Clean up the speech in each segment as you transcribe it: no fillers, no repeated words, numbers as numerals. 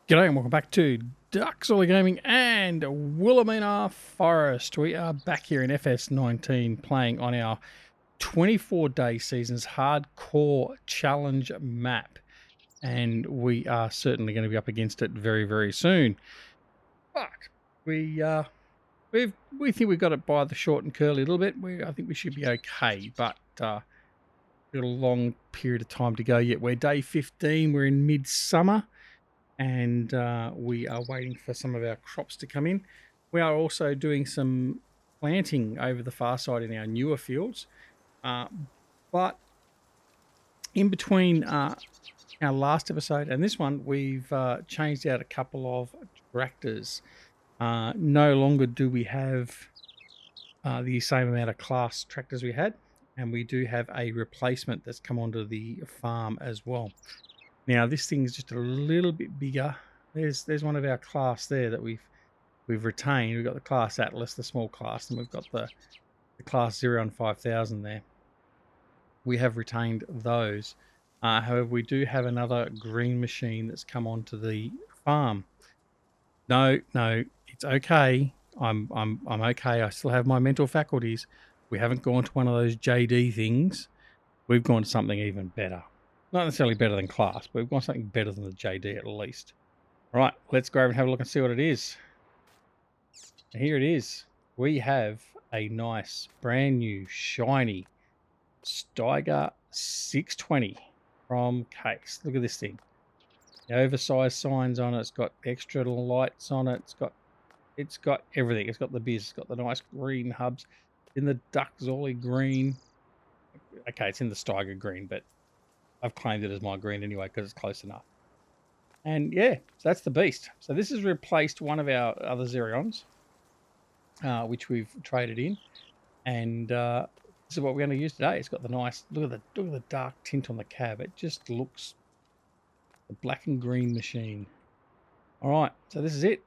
G'day and welcome back to Duxley Gaming and Willamina Forest. We are back here in FS19 playing on our 24-day seasons hardcore challenge map, and we are certainly going to be up against it very, very soon. But we think we got it by the short and curly a little bit. I think we should be okay, but got a long period of time to go yet. We're day 15. We're in midsummer. And we are waiting for some of our crops to come in. We are also doing some planting over the far side in our newer fields. But in between our last episode and this one, we've changed out a couple of tractors. No longer do we have the same amount of class tractors we had, and we do have a replacement that's come onto the farm as well. Now this thing's just a little bit bigger. There's one of our class there that we've retained. We've got the class Atlas, the small class, and we've got the class 0 on 5000 there. We have retained those. However, we do have another green machine that's come onto the farm. No, it's okay. I'm okay. I still have my mental faculties. We haven't gone to one of those JD things. We've gone to something even better. Not necessarily better than class, but we've got something better than the JD at least. All right, let's go over and have a look and see what it is. Here it is. We have a nice, brand new, shiny Steiger 620 from Case. Look at this thing. The oversized signs on it. It's got extra lights on it. It's got everything. It's got the biz. It's got the nice green hubs in the Duxley green. Okay, it's in the Steiger green, but I've claimed it as my green anyway because it's close enough. And yeah, so that's the beast. So this has replaced one of our other Xerions, which we've traded in. And this is what we're going to use today. It's got the nice, look at the dark tint on the cab. It just looks the black and green machine. All right, so this is it.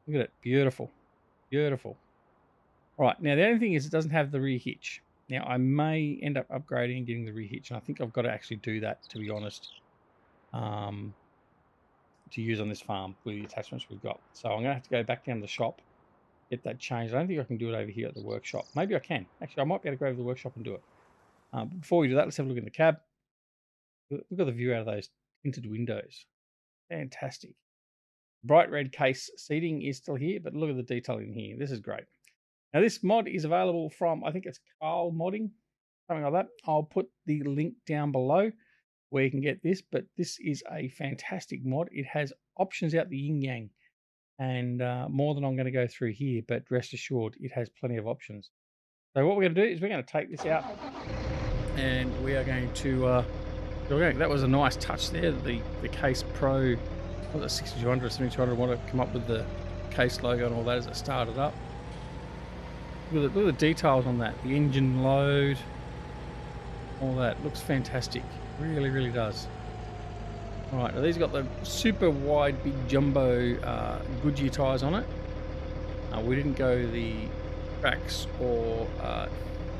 Look at it, beautiful, beautiful. All right, now the only thing is it doesn't have the rear hitch. Now, I may end up upgrading and getting the rear hitch, and I think I've got to actually do that, to be honest, to use on this farm with the attachments we've got. So I'm going to have to go back down to the shop, get that changed. I don't think I can do it over here at the workshop. Maybe I can. Actually, I might be able to go over to the workshop and do it. But before we do that, let's have a look in the cab. Look at the view out of those tinted windows. Fantastic. Bright red Case seating is still here, but look at the detail in here. This is great. Now, this mod is available from, I think it's Carl Modding, something like that. I'll put the link down below where you can get this, but this is a fantastic mod. It has options out the yin-yang, and more than I'm going to go through here, but rest assured, it has plenty of options. So what we're going to do is we're going to take this out, and we are going to, that was a nice touch there, the Case Pro, what was it, 6200, 7200, want to come up with the Case logo and all that as it started up. Look at the details on that. The engine load, all that looks fantastic. Really, really does. All right, now these got the super wide, big jumbo Goodyear tyres on it. We didn't go the tracks or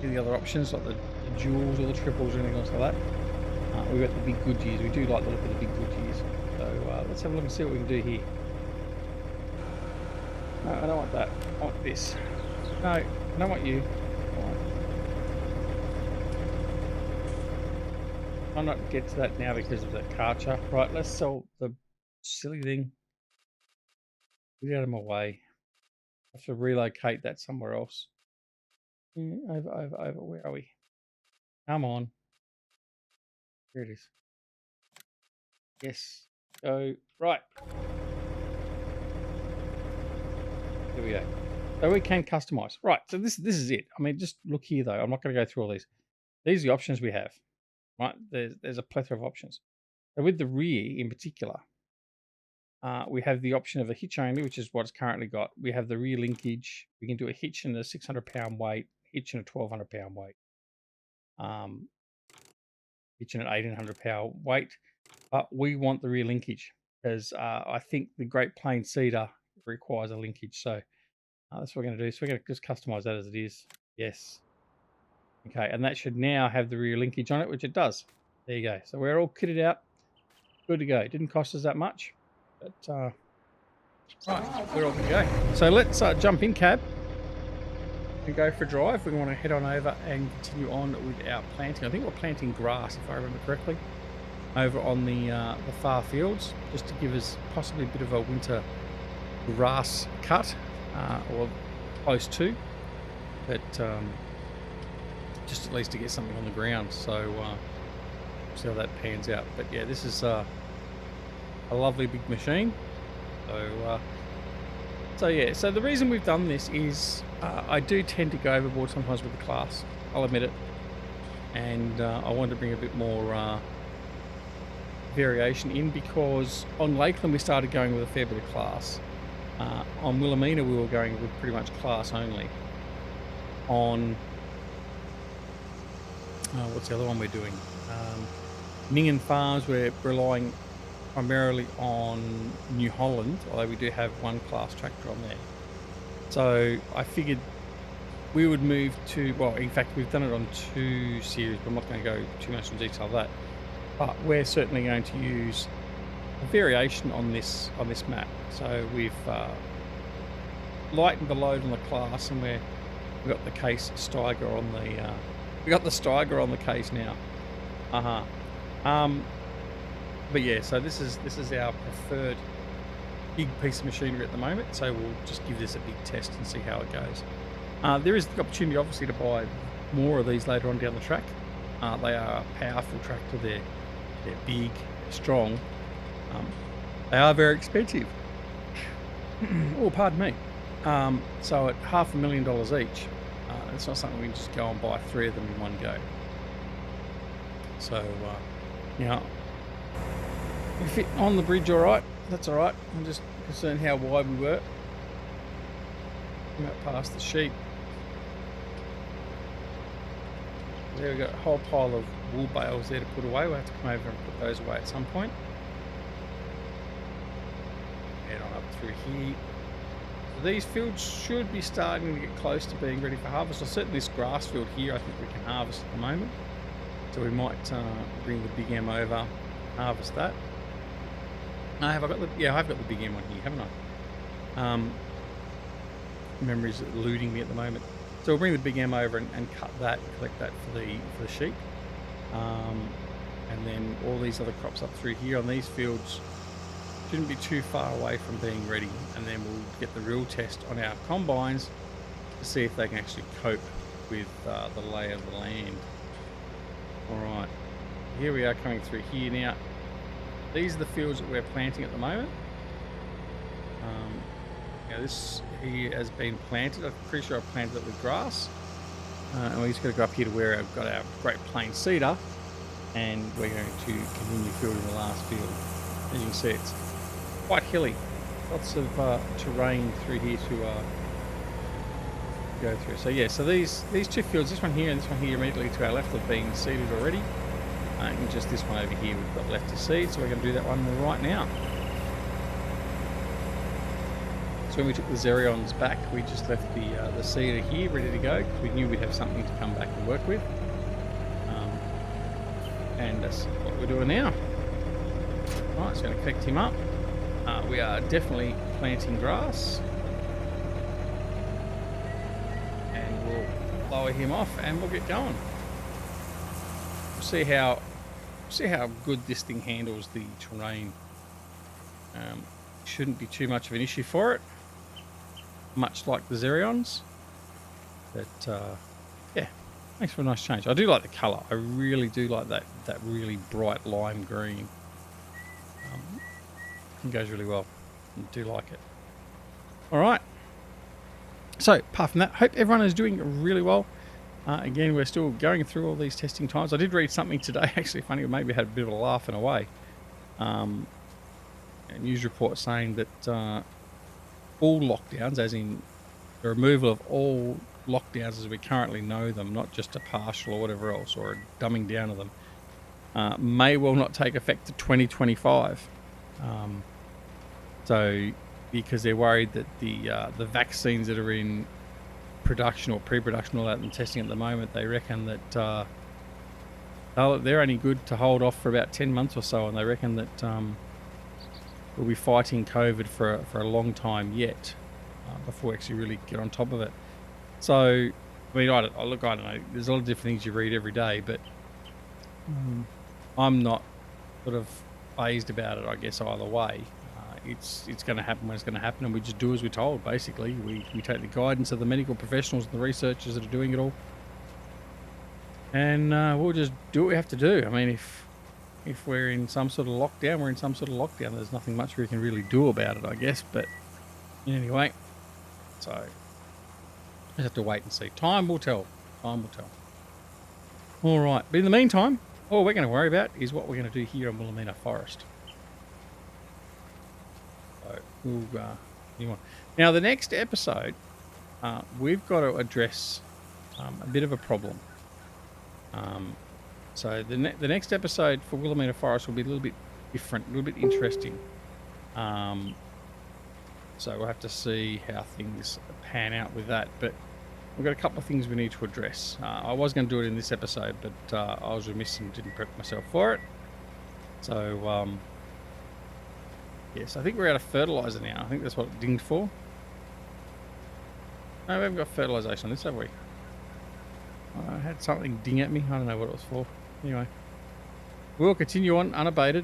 any other options like the duals or the triples or anything else like that. We got the big Goodyears. We do like the look of the big Goodyears. So let's have a look and see what we can do here. No, I don't want that. I want this. No, I don't want you. I'm not get to that now because of the Karcher. Right, let's sell the silly thing. Get out of my way. I have to relocate that somewhere else. Over. Where are we? Come on. Here it is. Yes. Go. Right. Here we go. So we can customize. Right, so this is it. I mean, just look here, though. I'm not going to go through all these. These are the options we have. Right, there's a plethora of options. So with the rear in particular, we have the option of a hitch only, which is what it's currently got. We have the rear linkage. We can do a hitch and a 600-pound weight, hitch and a 1,200-pound weight, hitch and an 1,800-pound weight. But we want the rear linkage because I think the Great Plains Cedar requires a linkage. So that's what we're going to do. So we're going to just customize that as it is. Yes. Okay, and that should now have the rear linkage on it, which it does. There you go. So we're all kitted out. Good to go. It didn't cost us that much, but Right, we're all good to go. So let's jump in cab and go for a drive. We want to head on over and continue on with our planting. I think we're planting grass, if I remember correctly, over on the far fields, just to give us possibly a bit of a winter grass cut, or close to, but just at least to get something on the ground. So see how that pans out. But yeah, this is a lovely big machine. So yeah, so the reason we've done this is I do tend to go overboard sometimes with the class, I'll admit it, and I wanted to bring a bit more variation in, because on Lakeland we started going with a fair bit of class. On Willamina we were going with pretty much class only. On what's the other one we're doing? Ningen Farms, we're relying primarily on New Holland, although we do have one class tractor on there. So I figured we would move to, well, in fact we've done it on 2 series, but I'm not going to go too much in detail of that. But we're certainly going to use a variation on this map. So we've lightened the load on the class, and we've got the case Steiger on the we got the Steiger on the case now. But yeah, so this is our preferred big piece of machinery at the moment. So we'll just give this a big test and see how it goes. There is the opportunity, obviously, to buy more of these later on down the track. They are a powerful tractor. They're big, strong. They are very expensive. Oh, pardon me. So at $500,000 each, it's not something we can just go and buy 3 of them in one go. So, yeah. We fit on the bridge all right. That's all right. I'm just concerned how wide we were. Come out past the sheep. There we got a whole pile of wool bales there to put away. We'll have to come over and put those away at some point. Head on up through here. So these fields should be starting to get close to being ready for harvest. Or certainly this grass field here, I think we can harvest at the moment. So we might bring the big M over, harvest that. Have I got the? Yeah, I've got the big M on here, haven't I? Memory's eluding me at the moment. So we'll bring the big M over and cut that, collect that for the sheep. And then all these other crops up through here on these fields shouldn't be too far away from being ready. And then we'll get the real test on our combines to see if they can actually cope with the lay of the land. All right, here we are coming through here now. These are the fields that we're planting at the moment. Now this here has been planted. I'm pretty sure I planted it with grass. And we just got to go up here to where I've got our Great Plain cedar, and we're going to continue fielding the last field. As you can see, it's quite hilly. Lots of terrain through here to go through. So yeah, so these 2 fields, this one here and this one here immediately to our left, have been seeded already. And just this one over here we've got left to seed, so we're going to do that one right now. So when we took the Xerions back, we just left the seeder here ready to go, because we knew we'd have something to come back and work with. And that's what we're doing now. Right, so going to connect him up. We are definitely planting grass. And we'll lower him off and we'll get going. We'll see how good this thing handles the terrain. Shouldn't be too much of an issue for it, much like the Xerions. But yeah, makes for a nice change. I do like the colour. I really do like that really bright lime green. It goes really well. I do like it. All right. So apart from that, hope everyone is doing really well. Again, we're still going through all these testing times. I did read something today, actually funny, maybe had a bit of a laugh in a way. A news report saying that all lockdowns, as in the removal of all lockdowns as we currently know them, not just a partial or whatever else, or a dumbing down of them, may well not take effect to 2025. So, because they're worried that the vaccines that are in production or pre-production, all that, and testing at the moment, they reckon that they're only good to hold off for about 10 months or so, and they reckon that we'll be fighting COVID for a long time yet before we actually really get on top of it. So, I mean, I don't know. There's a lot of different things you read every day, but I'm not sort of phased about it, I guess, either way. It's going to happen when it's going to happen, and we just do as we're told, basically. We take the guidance of the medical professionals and the researchers that are doing it all, and we'll just do what we have to do. I mean, if we're in some sort of lockdown, we're in some sort of lockdown. There's nothing much we can really do about it, I guess, but anyway, so we have to wait and see. Time will tell. Time will tell. All right, but in the meantime, all we're going to worry about is what we're going to do here on Willamina Forest. So we'll now the next episode, we've got to address a bit of a problem. So the next episode for Willamina Forest will be a little bit different, a little bit interesting. So we'll have to see how things pan out with that. But we've got a couple of things we need to address. I was going to do it in this episode, but I was remiss and didn't prep myself for it. So, yes, I think we're out of fertiliser now. I think that's what it dinged for. No, we haven't got fertilisation on this, have we? I had something ding at me. I don't know what it was for. Anyway, we'll continue on unabated.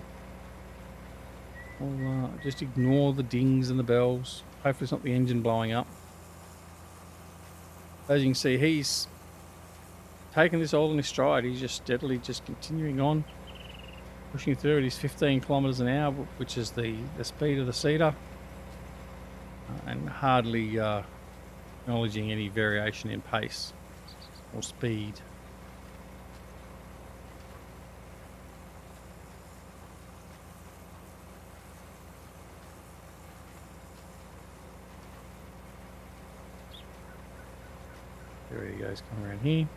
I'll just ignore the dings and the bells. Hopefully it's not the engine blowing up. As you can see, he's taking this all in his stride. He's just steadily just continuing on, pushing through at his 15 kilometres an hour, which is the speed of the seeder, and hardly acknowledging any variation in pace or speed. There he goes, come around here.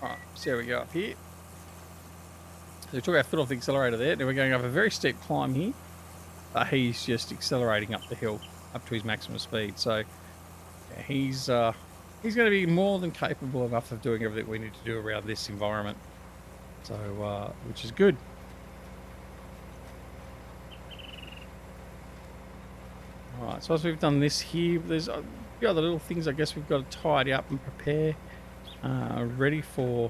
Alright, see how we go up here. So we took our foot off the accelerator there. Now we're going up a very steep climb here. He's just accelerating up the hill, up to his maximum speed. So yeah, he's going to be more than capable enough of doing everything we need to do around this environment. So, which is good. Alright, so as we've done this here, there's a few other little things I guess we've got to tidy up and prepare, ready for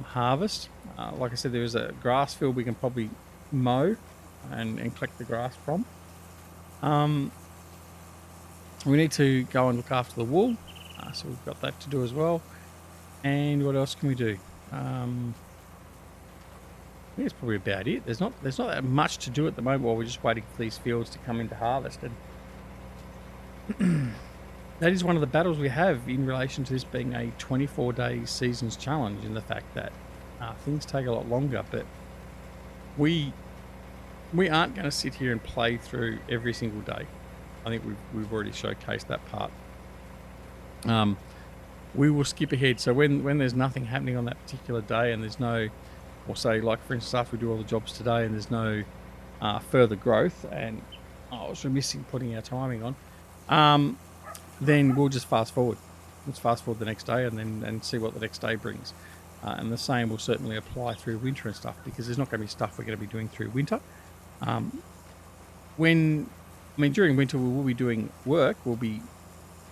harvest. Like I said, there is a grass field we can probably mow and collect the grass from. We need to go and look after the wool, so we've got that to do as well. And what else can we do? I think it's probably about it. There's not that much to do at the moment while we're just waiting for these fields to come into harvest. And that is one of the battles we have in relation to this being a 24-day seasons challenge, in the fact that things take a lot longer. But we aren't going to sit here and play through every single day. I think we've already showcased that part. We will skip ahead. So when there's nothing happening on that particular day, and there's no, or say, like for instance, after we do all the jobs today and there's no further growth, and I was remiss in putting our timing on, then we'll just fast forward. Let's fast forward the next day and see what the next day brings. And the same will certainly apply through winter and stuff, because there's not going to be stuff we're going to be doing through winter. During winter we will be doing work. We'll be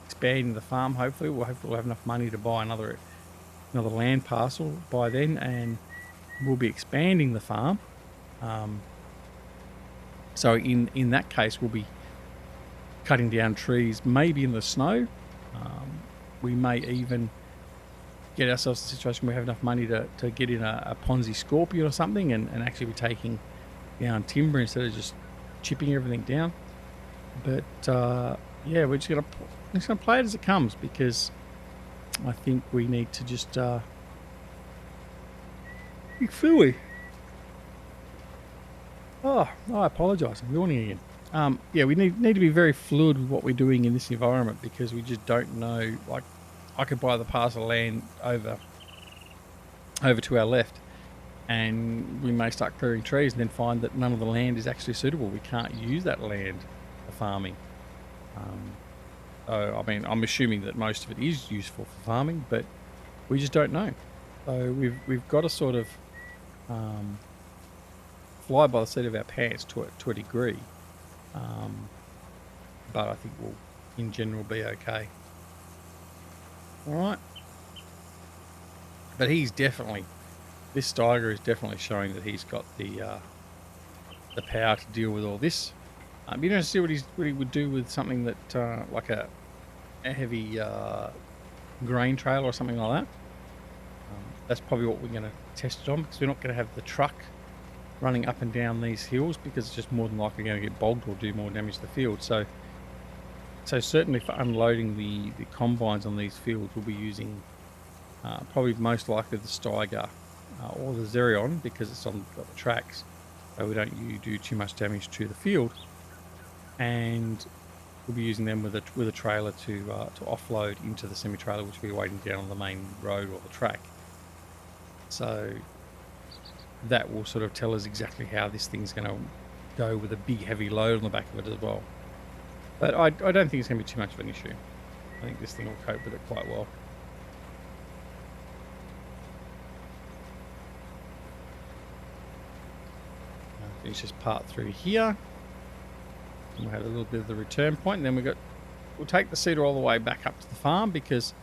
expanding the farm. Hopefully we'll have enough money to buy another land parcel by then, and we'll be expanding the farm. So in that case, we'll be cutting down trees, maybe in the snow. We may even get ourselves in a situation where we have enough money to get in a Ponzi Scorpion or something, and actually be taking down timber instead of just chipping everything down. But yeah, we're just gonna play it as it comes, because I think we need to just be fooey. Oh, I apologise. I'm yawning again. Yeah, we need to be very fluid with what we're doing in this environment, because we just don't know. Like, I could buy the parcel of land over to our left, and we may start clearing trees and then find that none of the land is actually suitable. We can't use that land for farming. So, I mean, I'm assuming that most of it is useful for farming, but We just don't know. So we've got to sort of fly by the seat of our pants to a degree, but I think we'll in general be okay. All right, but he's definitely, this Steiger is definitely showing that he's got the power to deal with all this. You don't see what he would do with something that like a heavy grain trailer or something like that. That's probably what we're going to test it on, because we're not going to have the truck running up and down these hills, because it's just more than likely going to get bogged or do more damage to the field. So certainly for unloading the combines on these fields, we'll be using probably most likely the Steiger or the Xerion, because it's got the tracks, so we don't do too much damage to the field. And we'll be using them with a trailer to offload into the semi-trailer, which will be waiting down on the main road or the track. So that will sort of tell us exactly how this thing's going to go with a big heavy load on the back of it as well. But I don't think it's going to be too much of an issue. I think this thing will cope with it quite well. Finish this part through here. And we'll have a little bit of the return point, and then we'll take the seeder all the way back up to the farm, because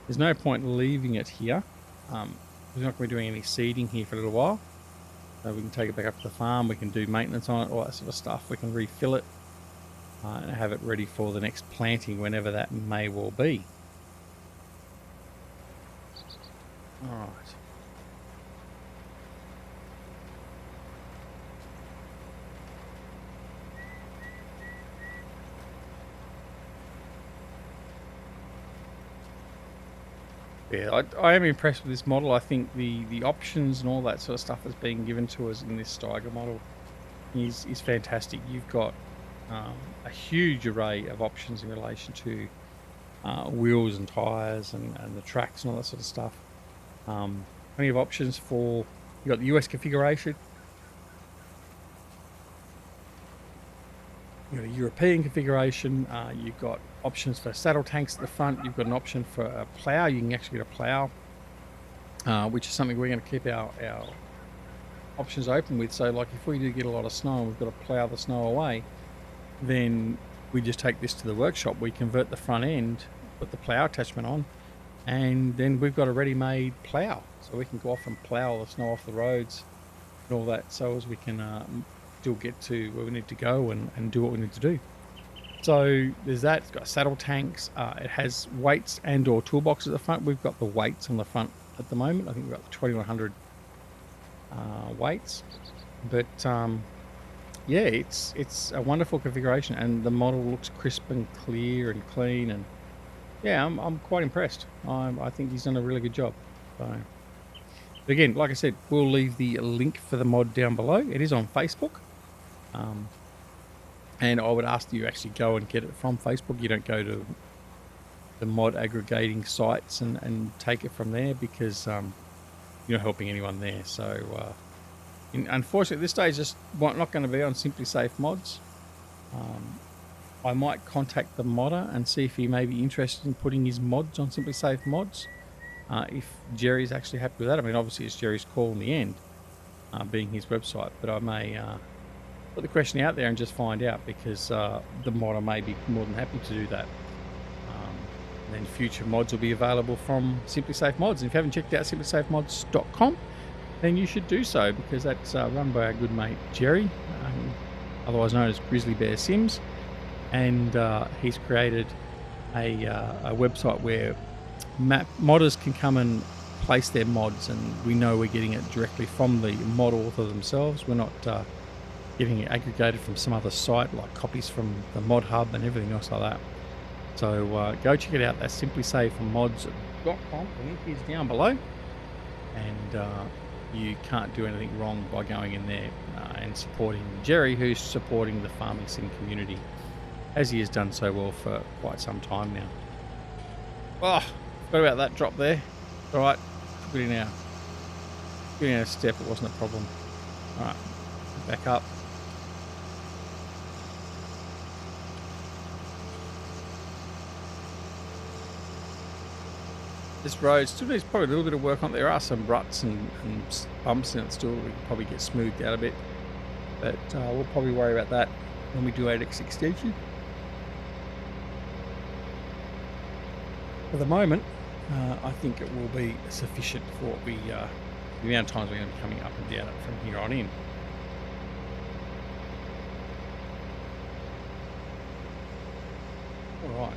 there's no point leaving it here. We're not going to be doing any seeding here for a little while. So we can take it back up to the farm, we can do maintenance on it, all that sort of stuff. We can refill it and have it ready for the next planting, whenever that may well be. All right. Yeah, I am impressed with this model. I think the options and all that sort of stuff that's being given to us in this Steiger model is fantastic. You've got a huge array of options in relation to wheels and tyres and the tracks and all that sort of stuff. Plenty of options for, you've got the US configuration, you've got a European configuration, you've got options for saddle tanks at the front, you've got an option for a plough. You can actually get a plough, which is something we're going to keep our options open with. So like if we do get a lot of snow and we've got to plough the snow away, then we just take this to the workshop, we convert the front end, put the plough attachment on, and then we've got a ready-made plough. So we can go off and plough all the snow off the roads and all that, so as we can still get to where we need to go and do what we need to do. So there's that. It's got saddle tanks. It has weights and or toolboxes at the front. We've got the weights on the front at the moment. I think we've got the 2100 weights. But yeah, it's a wonderful configuration, and the model looks crisp and clear and clean, and yeah, I'm quite impressed. I think he's done a really good job. So again, like I said, we'll leave the link for the mod down below. It is on Facebook. And I would ask that you actually go and get it from Facebook. You don't go to the mod aggregating sites and take it from there, because you're not helping anyone there. So unfortunately, this stage is not going to be on Simply Safe Mods. I might contact the modder and see if he may be interested in putting his mods on Simply Safe Mods. If Jerry's actually happy with that. I mean, obviously it's Jerry's call in the end, being his website, but I may put the question out there and just find out, because the modder may be more than happy to do that. And then future mods will be available from Simply Safe Mods. And if you haven't checked out simplysafemods.com, then you should do so, because that's run by our good mate Jerry, otherwise known as GrizzlyBearSims, and he's created a website where modders can come and place their mods, and we know we're getting it directly from the mod author themselves. We're not getting it aggregated from some other site, like copies from the mod hub and everything else like that. So go check it out. That's simplysafemods.com. The link is down below, and you can't do anything wrong by going in there and supporting Jerry, who's supporting the farming sim community, as he has done so well for quite some time now. Oh, forgot about that drop there. All right, took it in our step. It wasn't a problem. All right, back up. This road still needs probably a little bit of work on. There are some ruts and bumps in it still. We can probably get smoothed out a bit, but we'll probably worry about that when we do 8x extension. For the moment, I think it will be sufficient for what we the amount of times we're going to be coming up and down it from here on in. All right.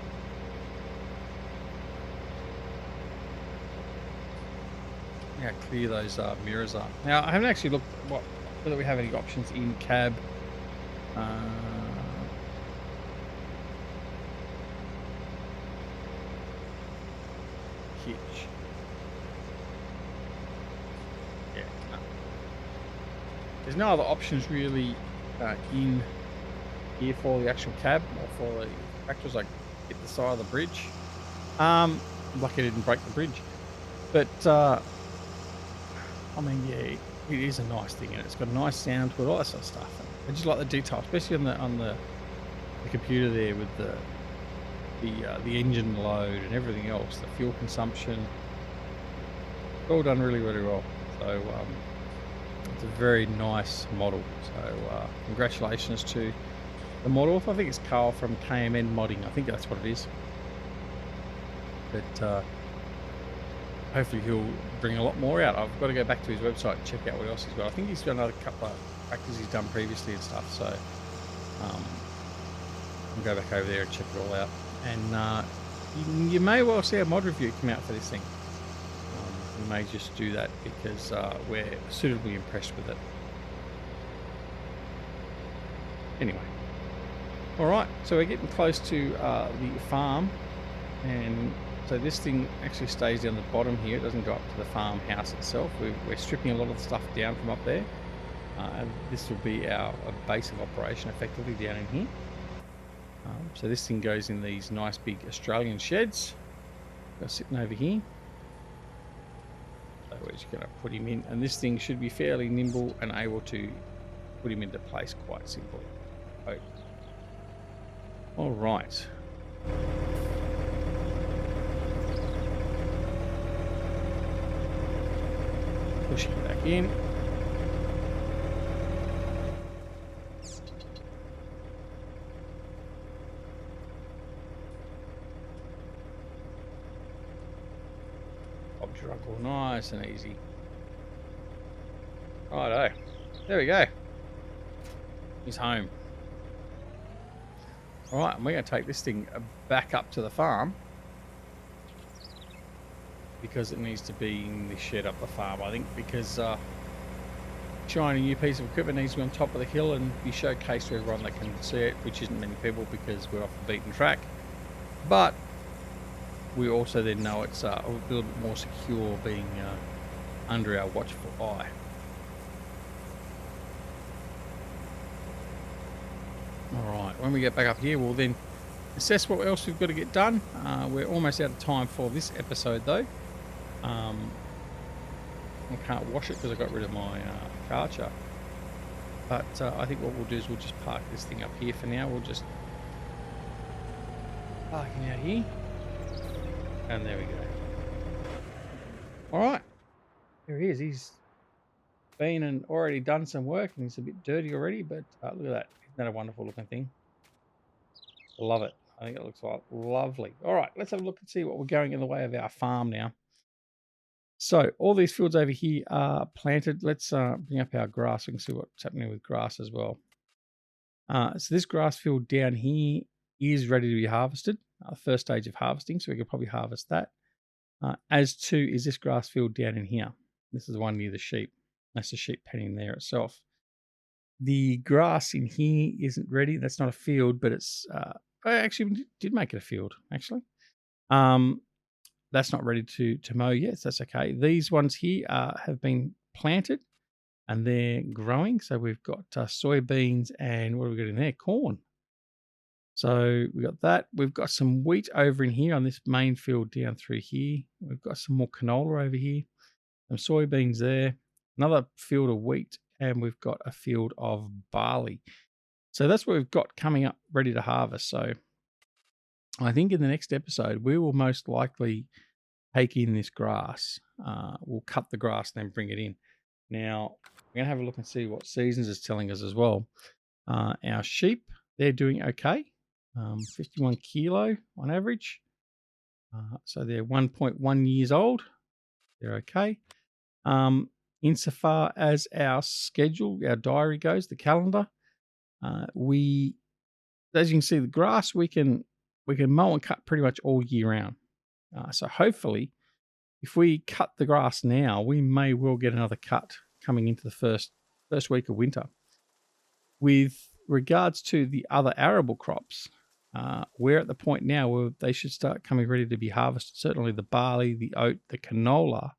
How clear those mirrors are. Now, I haven't actually looked at whether we have any options in cab. Hitch. Yeah. No. There's no other options really in here for the actual cab or for the factors like hit the side of the bridge. Lucky I didn't break the bridge, but I mean, yeah, it is a nice thing, and it's got a nice sound to it, all that sort of stuff. I just like the detail, especially on the computer there with the engine load and everything else, the fuel consumption. It's all done really, really well. So it's a very nice model. So congratulations to the model. I think it's Carl from KMN Modding. I think that's what it is. But hopefully he'll bring a lot more out. I've got to go back to his website and check out what else he's got. I think he's got another couple of factors he's done previously and stuff. So I'll go back over there and check it all out. And you may well see a mod review come out for this thing. We may just do that because we're suitably impressed with it. Anyway. Alright, so we're getting close to the farm, and so this thing actually stays down the bottom here. It doesn't go up to the farmhouse itself. We're stripping a lot of the stuff down from up there. And this will be our base of operation effectively down in here. So this thing goes in these nice big Australian sheds. They're sitting over here. So we're just going to put him in, and this thing should be fairly nimble and able to put him into place quite simply. All right. Pushing it back in. Bob's your uncle, nice and easy. Righto. There we go. He's home. All right, and we're going to take this thing back up to the farm because it needs to be in the shed up the farm, I think, because shiny new piece of equipment needs to be on top of the hill and be showcased to everyone that can see it, which isn't many people because we're off the beaten track. But we also then know it's a little bit more secure being under our watchful eye. Alright, when we get back up here, we'll then assess what else we've got to get done. We're almost out of time for this episode though. I can't wash it because I got rid of my Karcher. But I think what we'll do is we'll just park this thing up here for now. We'll just park it out here. And there we go. Alright, there he is. He's been and already done some work, and he's a bit dirty already, but look at that. Isn't that a wonderful looking thing? Love it. I think it looks like lovely. All right, let's have a look and see what we're going in the way of our farm now. So all these fields over here are planted. Let's bring up our grass. We can see what's happening with grass as well. So this grass field down here is ready to be harvested. First stage of harvesting, so we could probably harvest that. As to is this grass field down in here. This is the one near the sheep. That's the sheep penning there itself. The grass in here isn't ready. That's not a field, but it's... I actually did make it a field, actually. That's not ready to mow yet, so that's okay. These ones here have been planted, and they're growing. So we've got soybeans and what have we got in there? Corn. So we got that. We've got some wheat over in here on this main field down through here. We've got some more canola over here. Some soybeans there. Another field of wheat. And we've got a field of barley. So that's what we've got coming up ready to harvest. So I think in the next episode, we will most likely take in this grass. We'll cut the grass and then bring it in. Now, we're going to have a look and see what Seasons is telling us as well. Our sheep, they're doing okay. 51 kilo on average. So they're 1.1 years old. They're okay. Insofar as our schedule, our diary goes, the calendar, as you can see, the grass we can mow and cut pretty much all year round. So hopefully, if we cut the grass now, we may well get another cut coming into the first week of winter. With regards to the other arable crops, we're at the point now where they should start coming ready to be harvested. Certainly the barley, the oat, the canola.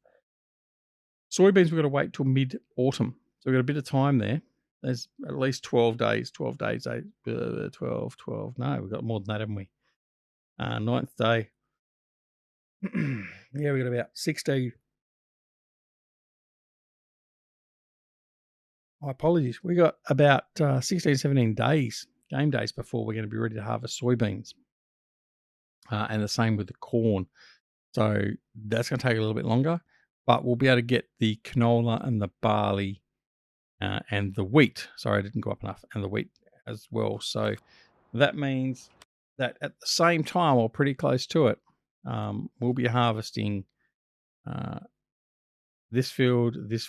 Soybeans, we've got to wait till mid-autumn. So we've got a bit of time there. There's at least 12 days. No, we've got more than that, haven't we? 9th day. Yeah, we've got about 16. Apologies. We got about 16, 17 days, game days, before we're going to be ready to harvest soybeans. And the same with the corn. So that's going to take a little bit longer, but we'll be able to get the canola and the barley and the wheat. Sorry, I didn't go up enough. And the wheat as well. So that means that at the same time, or pretty close to it, we'll be harvesting this field, these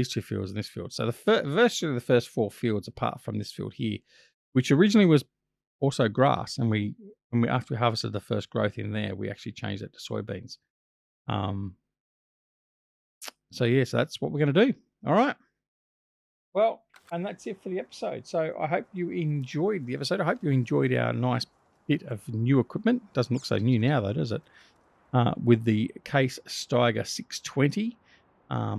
two fields, and this field. So virtually the first 4 fields, apart from this field here, which originally was also grass, and after we harvested the first growth in there, we actually changed it to soybeans. So that's what we're going to do. All right. Well, and that's it for the episode. So I hope you enjoyed the episode. I hope you enjoyed our nice bit of new equipment. Doesn't look so new now, though, does it? With the Case Steiger 620. I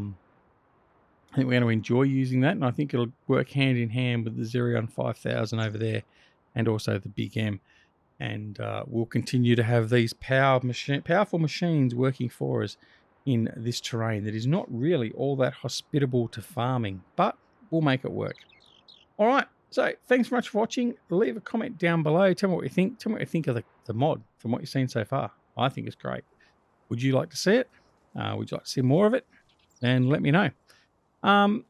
think we're going to enjoy using that, and I think it'll work hand in hand with the Xerion 5000 over there, and also the Big M. And we'll continue to have these powerful machines working for us in this terrain that is not really all that hospitable to farming, but we'll make it work. All right, so thanks very much for watching. Leave a comment down below. Tell me what you think. Tell me what you think of the mod from what you've seen so far. I think it's great. Would you like to see it? Would you like to see more of it? And let me know. Hope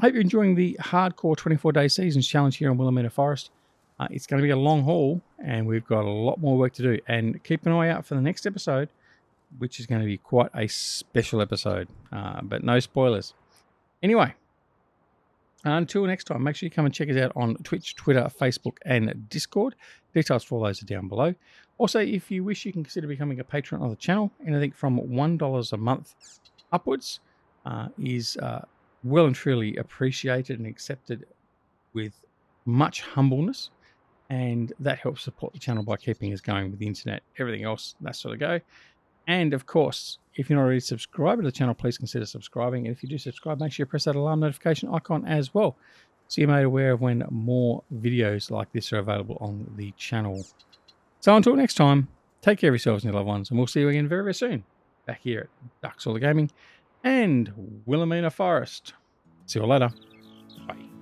you're enjoying the hardcore 24-day seasons challenge here on Willamina Forest. It's going to be a long haul, and we've got a lot more work to do. And keep an eye out for the next episode, which is going to be quite a special episode, but no spoilers. Anyway, until next time, make sure you come and check us out on Twitch, Twitter, Facebook, and Discord. Details for all those are down below. Also, if you wish, you can consider becoming a patron of the channel. Anything from $1 a month upwards is well and truly appreciated and accepted with much humbleness, and that helps support the channel by keeping us going with the internet, everything else, that sort of go. And of course, if you're not already subscribed to the channel, please consider subscribing. And if you do subscribe, make sure you press that alarm notification icon as well, so you're made aware of when more videos like this are available on the channel. So until next time, take care of yourselves and your loved ones, and we'll see you again very, very soon back here at Duck Gaming and Willamina Forest. See you all later. Bye.